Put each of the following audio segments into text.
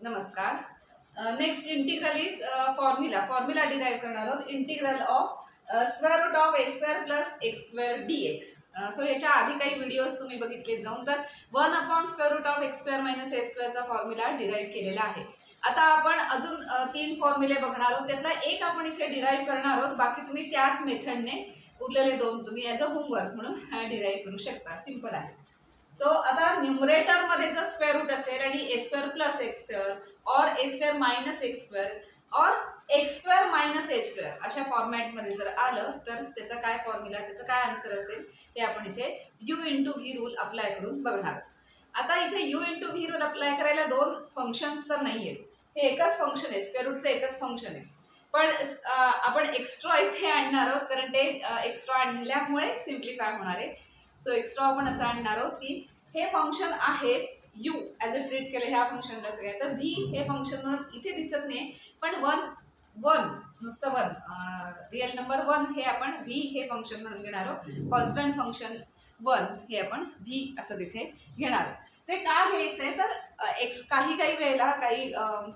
नमस्कार. Next integral is formula derive करणार आहोत. Integral of square root of a square plus x square dx. So याच्या आधी काही व्हिडिओज तुम्ही बघितले जाऊन तर 1 square root of x square minus a स्क्वेअरचा फॉर्म्युला डिराइव्ह केलेला आहे. आता आपण अजून 3 फॉर्म्युले बघणार आहोत. त्यातला एक आपण इथे डिराइव्ह करणार आहोत. बाकी तुम्ही त्याच मेथडने उरलेले 2 तुम्ही ॲज अ होमवर्क म्हणून डिराइव्ह करू शकता. सिंपल आहे. सो आता न्यूमरेटर मध्ये जर स्क्वेअर रूट असेल आणि ए स्क्वेअर प्लस एक्स स्क्वेअर और a square minus x square और x square minus a square अशा फॉर्मॅटमध्ये जर आलं तर त्याचा काय फॉर्म्युला, त्याचं काय आन्सर असेल हे आपण इथे you into v rule apply करून बघणार. आता इथे you into v rule apply करायला 2 फंक्शन्स तर नाही आहेत. हे एकच फंक्शन आहे, स्क्वेअर रूटचं एकच फंक्शन आहे. पण आपण एक्स्ट्रा इथे आणणार आहोत कारण ते एक्स्ट्रा आणल्यामुळे सिम्प्लिफाय होणार आहे. सो एक्स्ट्रा आपण असं आणणार आहोत की हे फंक्शन आहेच यू ॲज अ ट्रीट केलं ह्या फंक्शनला सगळ्या. तर व्ही हे फंक्शन म्हणून इथे दिसत नाही, पण वन नुसतं रिअल नंबर 1 हे आपण व्ही हे फंक्शन म्हणून घेणार आहोत. कॉन्स्टंट फंक्शन 1 हे आपण व्ही असं तिथे घेणार आहोत. ते का घ्यायचं आहे तर काही वेळेला काही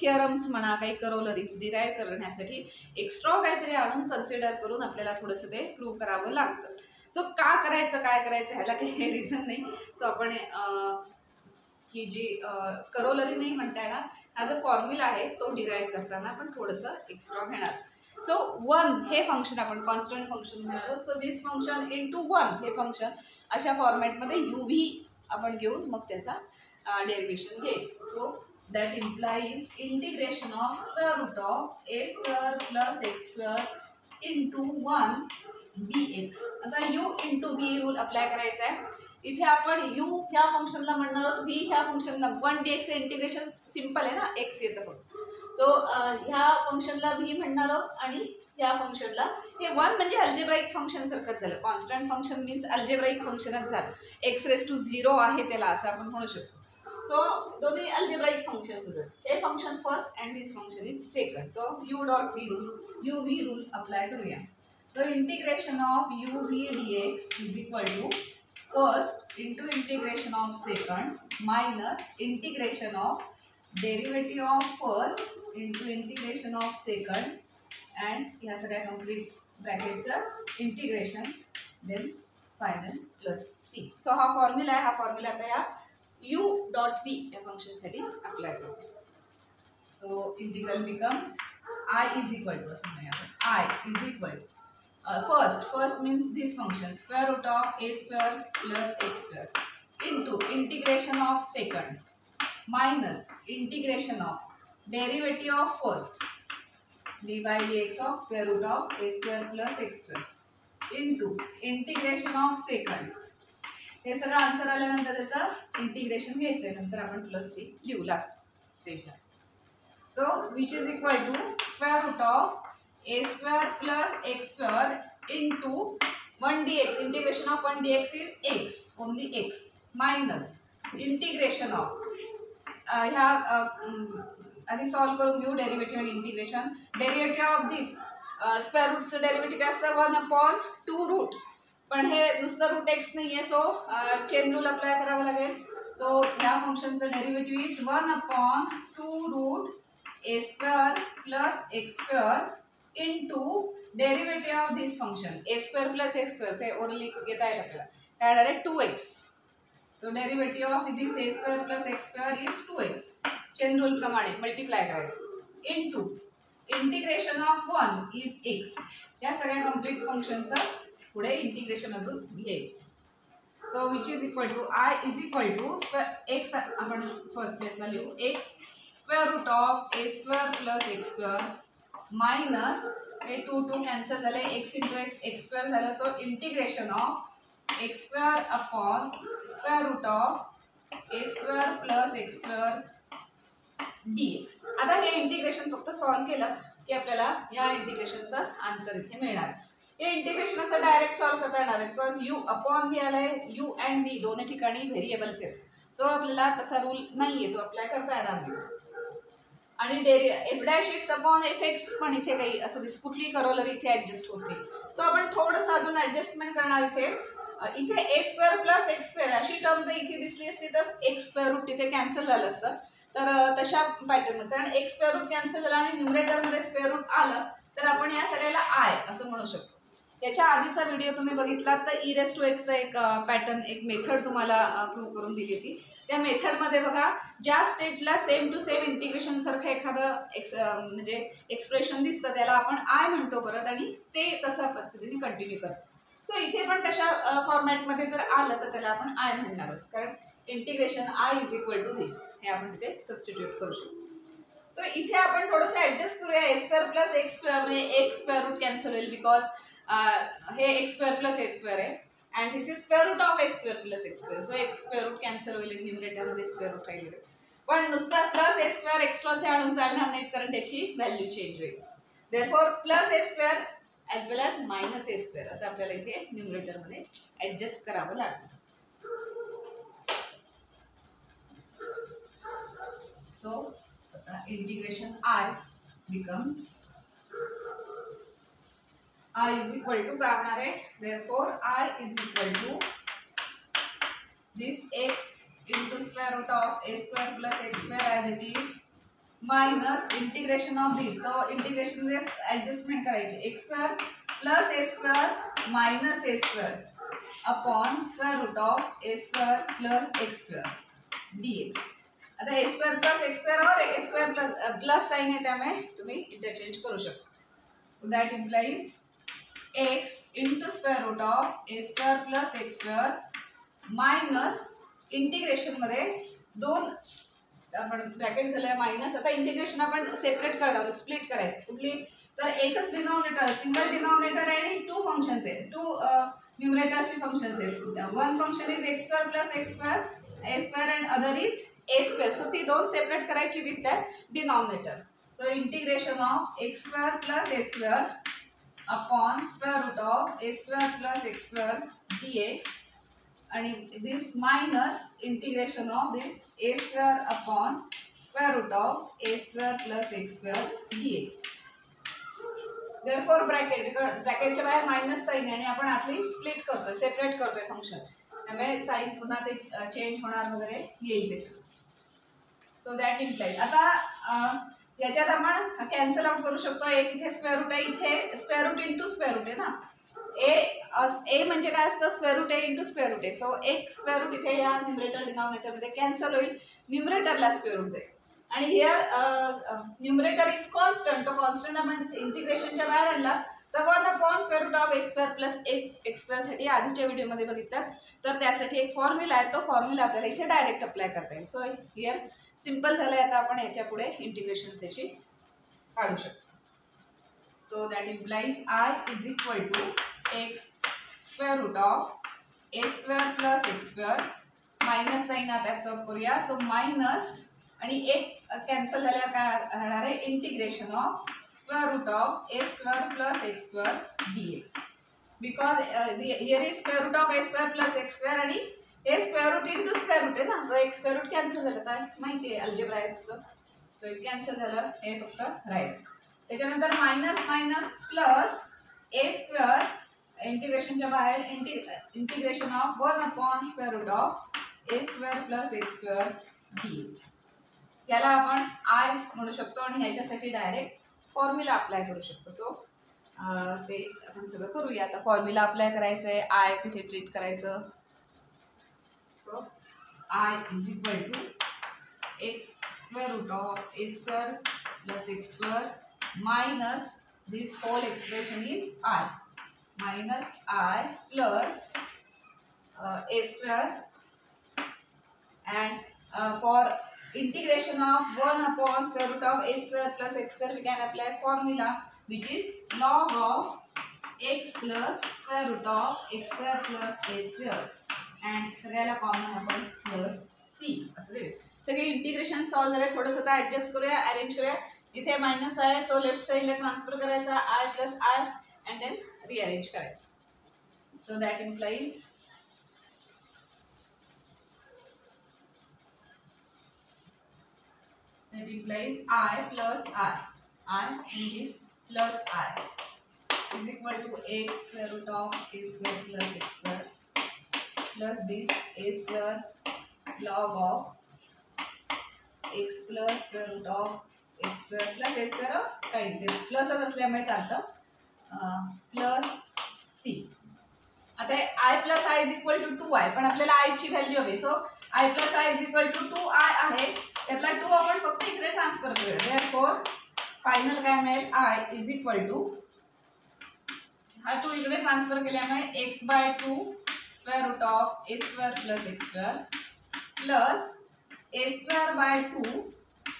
थिअरम्स म्हणा, काही करोलरीज डिराइव्ह करण्यासाठी एक्स्ट्रा काहीतरी आणून कन्सिडर करून आपल्याला थोडंसं ते प्रूव्ह करावं लागतं. सो का करायचं, काय करायचं ह्याला काही रिझन नाही. सो आपण ही जी करोलरी नाही म्हणता येणार, हा जो फॉर्म्युला आहे तो डिराइव्ह करताना आपण थोडंसं एक्स्ट्रा घेणार. सो 1 हे फंक्शन आपण कॉन्स्टंट फंक्शन म्हणणार आहोत. सो दिस फंक्शन इंटू 1 हे फंक्शन अशा फॉर्मॅटमध्ये यू व्ही आपण घेऊन मग त्याचा डेरिव्हेशन घ्यायचं. So that implies integration of square root of a square plus x square into 1 dx. आता u into v rule apply करायचा आहे. इथे आपण u ह्या फंक्शनला म्हणणार आहोत, v ह्या फंक्शनला. 1 dx हे इंटिग्रेशन सिंपल आहे ना, x येतं फक्त. सो ह्या फंक्शनला v म्हणणार आहोत आणि ह्या फंक्शनला हे 1 म्हणजे अल्जेब्राइक फंक्शन सारखंच झालं. कॉन्स्टंट फंक्शन मीन्स अल्जेब्राइक फंक्शनच झालं. x⁻0 आहे त्याला असं आपण म्हणू शकतो. सो दोन्ही अल्जेब्राइक फंक्शन्स आहेत. हे function first and this function is second. So u dot v rule, u v rule apply करूया. So integration of u v dx is equal to first into integration of second minus integration of derivative of first into integration of second and ह्या सगळ्या complete brackets integration then final plus c. So हा formula आहे. हा formula आता या u dot v या function साठी apply करू. So integral becomes I is equal to असं म्हणूया आपण, I is equal to first means this function square root of a square plus x square into integration of second minus integration of derivative of first dy dx of square root of a square plus x square into integration of second. हे सगळं answer आल्यानंतर त्याचं integration घ्यायचं आहे. नंतर आपण plus C लिहू last स्टेजला. So which is equal to square root of a square plus x square into 1 dx. Integration of 1 dx is x, only x, minus integration of ह्या आधी सॉल्व करून घेऊ डेरिव्हेटिव्ह आणि integration. Derivative of this square रूटचं derivative काय असतं 1/2 route. पण हे नुसतं रूट एक्स नाही आहे. सो चेन रूल अप्लाय करावं लागेल. सो ह्या फंक्शनचं derivative is 1/2 root a square plus x square into derivative of this function a square plus x square से ओरली घेता येईल आपल्याला. काय येणार आहे 2x. So derivative of this a square plus x square is 2x. Chain rule प्रमाणे multiply करायचं into integration of 1 is x. या सगळ्या कंप्लीट फंक्शनचं पुढे इंटिग्रेशन अजून घ्यायचं. So which is equal to I is equal to x आपण first प्लेसला लिहू x square root of a square plus x square minus हे 2 कॅन्सल झाले, x into x x square झालं. So integration of x square upon square root of a square plus x square dx. आता हे integration फक्त solve केलं की आपल्याला या इंटिग्रेशनचा आन्सर इथे मिळणार. हे इंटिग्रेशन असं डायरेक्ट सॉल्व करता येणार आहे बिकॉज यू अपॉन व्ही आलाय. यू अँड व्ही दोन्ही ठिकाणी व्हेरिएबल्स आहेत. सो आपल्याला तसा रूल नाही आहे, तो अप्लाय करता येणार नाही. आणि f'(x अपॉन fx पण इथे काही असं कुठली करोलरी इथे ॲडजस्ट होते. सो आपण थोडंसं अजून ॲडजस्टमेंट करणार इथे. इथे a square plus x square अशी टर्म जर इथे दिसली असती तर एक्स स्क्वेअर रूट तिथे कॅन्सल झालं असतं. तर तशा पॅटर्न, कारण एक स्क्वेअर रूट कॅन्सल झाला आणि न्यूमरेटरमध्ये स्क्वेअर रूट आलं तर आपण या सगळ्याला आय असं म्हणू शकतो. याच्या आधीचा व्हिडिओ तुम्ही बघितलात तर e⁻⁴ एक पॅटर्न, एक मेथड तुम्हाला प्रूव्ह करून दिली होती. त्या मेथडमध्ये बघा, ज्या स्टेजला सेम टू सेम इंटिग्रेशन सारखं एखादं म्हणजे एक्सप्रेशन दिसतं त्याला आपण आय म्हणतो परत, आणि ते तशा पद्धतीने कंटिन्यू करतो. सो इथे पण तशा फॉर्मॅटमध्ये जर आलं तर त्याला आपण आय म्हणणार आहोत, कारण इंटिग्रेशन आय = धिस हे आपण तिथे सबस्टिट्यूट करू शकतो. तर इथे आपण थोडंसं ॲडजस्ट करूया. a² + x² म्हणजे एक स्क्वेअर रूट कॅन्सल होईल, बिकॉज हे x² + a² आहे and this is square root of a² + x². So एक स्क्वेअर रूट कॅन्सल होईल, न्यूमरेटरमध्ये स्क्वेअर रूट राहिले. पण नुसता +a² एक्स्ट्राचे आणून चालणार नाहीत, कारण त्याची व्हॅल्यू चेंज होईल. देअरफॉर +a² ॲज वेल ॲज -a² असं आपल्याला इथे न्यूमरेटरमध्ये ॲडजस्ट करावं लागेल. So integration I becomes I is equal to काय होणार आहे, therefore I is equal to this x into square root of a² + x² as it is minus integration of this. So integration this adjustment करायची, x² + a² minus a² upon square root of a² + x² dx. आता a² + x² और a² plus sign आहे, त्यामुळे तुम्ही interchange करू शकता. So that implies x into square root of a² + x² minus integration मध्ये दोन आपण ब्रॅकेट घालूया मायनस. आता इंटिग्रेशन आपण सेपरेट करणार, स्प्लिट करायचं. कुठली तर एकच डिनॉमिनेटर, सिंगल डिनॉमिनेटर आणि टू फंक्शन्स आहेत, टू न्यूमरेटर्सची फंक्शन्स आहेत. One function is x² + x² a² and other is a². So ती दोन सेपरेट करायची with that denominator. So integration of x² + a² upon square root of a² + x² dx आणि this minus integration of this a² upon square root of a² + x² dx. Therefore ब्रॅकेटच्या बाहेर minus sign आहे आणि आपण आतली split करतोय, separate करतोय function, त्यामुळे साइन पुन्हा ते चेंज होणार वगैरे येईल ते. सो दॅट इम्प्लाइज आता याच्यात आपण कॅन्सल आउट करू शकतो. एक इथे स्क्वेअर रूट आहे, इथे square root into square root आहे ना. ए म्हणजे काय असतं, स्क्वेअर रूट आहे इंटू स्क्वेअर रूट आहे. सो एक स्क्वेअर रूट इथे या न्यूमरेटर डिनॉमिनेटरमध्ये कॅन्सल होईल, न्यूमरेटरला स्क्वेअर रूट जाईल. आणि हिअर न्यूमरेटर इज कॉन्स्टंट, तो कॉन्स्टंट आपण इंटिग्रेशनच्या बाहेर आणला तर 1 / square root of a² + x² साठी आधीच्या व्हिडिओमध्ये बघितलं, तर त्यासाठी एक फॉर्म्युला आहे, तो फॉर्म्युला आपल्याला इथे डायरेक्ट अप्लाय करता येईल. सो हिअर सिंपल झालं आहे. आता आपण याच्या पुढे इंटिग्रेशन याची काढू शकतो. So that implies I is equal to x² of a² + x². Minus sign आता सॉल्व करूया. सो मायनस आणि एक कॅन्सल झाल्यावर काय राहणार आहे, integration of square root of a² + x² dx. Because here is square root of a² + x² आणि हे square root into square root आहे ना. सो एक स्क्वेअर रूट कॅन्सल झालं, काय माहिती आहे अल्जेब्रा आहे असतं. सो एक कॅन्सल झालं, हे फक्त राहील. त्याच्यानंतर मायनस मायनस प्लस a², इंटिग्रेशनच्या बाहेर integration of 1 / square root of a² + x² dx. याला आपण आय म्हणू शकतो आणि ह्याच्यासाठी डायरेक्ट फॉर्म्युला अप्लाय करू शकतो. सो ते आपण सगळं करूया. आता फॉर्म्युला अप्लाय करायचं आहे, आय तिथे ट्रीट करायचं. So I is equal to x² of a² + x² minus this whole expression is I minus I plus a² and for integration of 1 / square root of a² + x² we can apply formula which is log of x plus square root of x² + a² and सगळ्याला common आपण plus c असं देऊ. सगळे integration solve झाले. थोडंसं आता adjust करूया, arrange करूया. इथे मायनस आहे, सो लेफ्ट साईडला ट्रान्सफर करायचा I plus I and then rearrange करायचं. So that implies I plus I and this plus I is equal to x² of a² + x² plus this a² log of x plus square root of x square plus a square काही ते प्लसच असल्यामुळे चालतं plus C. आता I plus I is equal to 2i, पण आपल्याला I ची value हवी. So I plus I is equal to 2i आहे, त्यातला 2 आपण फक्त इकडे ट्रान्सफर करूया. देअरफॉर फायनल काय मिळेल, आय इज इक्वल टू हा 2 इकडे ट्रान्सफर केल्यामुळे x/2 square root of a square plus x square plus a square by 2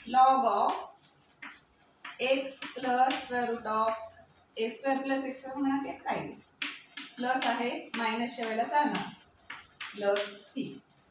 log of x plus square root of a square plus x square म्हणा ते काय plus आहे मायनसच्या वेळेला चालणार प्लस सी.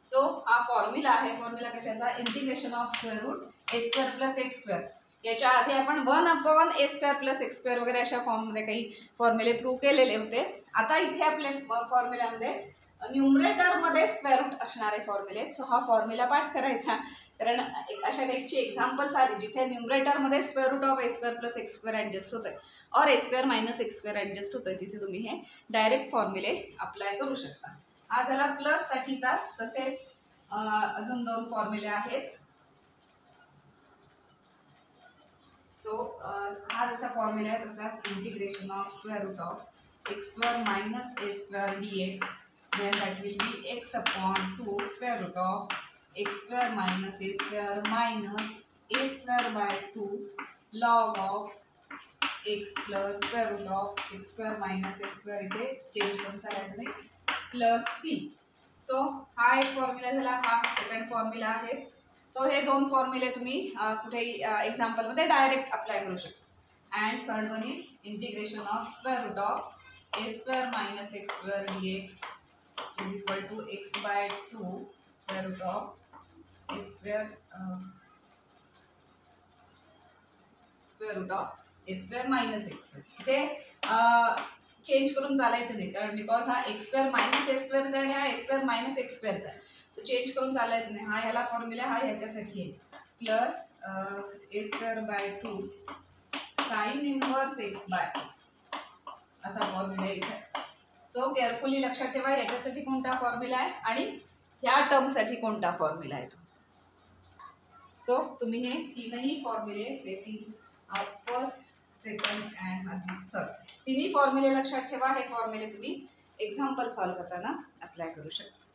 सो हा फॉर्म्युला आहे. फॉर्म्युला कशाचा, integration of square root a square plus x square. याच्या आधी आपण 1/a square plus x square वगैरे अशा फॉर्ममध्ये काही फॉर्म्युले प्रूव्ह केलेले होते. आता इथे आपल्या फॉर्म्युल्यामध्ये न्यूमरेटरमध्ये स्क्वेअर रूट असणारे फॉर्म्युले आहेत. सो हा फॉर्म्युला पाठ करायचा, कारण अशा टाईपची एक्झाम्पल्स आली जिथे न्यूमरेटरमध्ये square root of a square plus x square adjust होतं और a square minus x square adjust होतं, तिथे तुम्ही हे डायरेक्ट फॉर्म्युले अप्लाय करू शकता. हा झाला प्लससाठीचा. तसेच अजून 2 फॉर्म्युले आहेत. सो हा जसा फॉर्म्युला आहे तसाच integration of square root of x square minus a square d x, then that will be x upon 2 square root of x square minus a square minus a square by 2 log of x plus square root of x square minus a square इथे change करून चालायचं नाही plus C. So हा एक formula झाला. हा second formula आहे. So हे 2 फॉर्म्युले तुम्ही कुठेही एक्झाम्पलमध्ये डायरेक्ट अप्लाय करू शकता. And third one is integration of square root of a square minus x square d x is equal to x/2 square root of a square square root of a square minus x square. इथे change करून चालायचं नाही, कारण because हा x square minus a स्क्वेअरचा आहे आणि हा ए square minus x स्क्वेअरचा आहे, तो चेंज करून चालायचं नाही. हा ह्याला फॉर्म्युला हा ह्याच्यासाठी आहे plus a square by 2 sine inverse x by असा फॉर्म्युला आहे इथे. सो केअरफुली लक्षात ठेवा याच्यासाठी कोणता फॉर्म्युला आहे आणि ह्या टर्मसाठी कोणता फॉर्म्युला आहे तो. सो तुम्ही हे 3ही फॉर्म्युले, हे 3 फर्स्ट सेकंड अँड थर्ड, 3ही फॉर्म्युले लक्षात ठेवा. हे फॉर्म्युले तुम्ही एक्झाम्पल सॉल्व करताना अप्लाय करू शकता.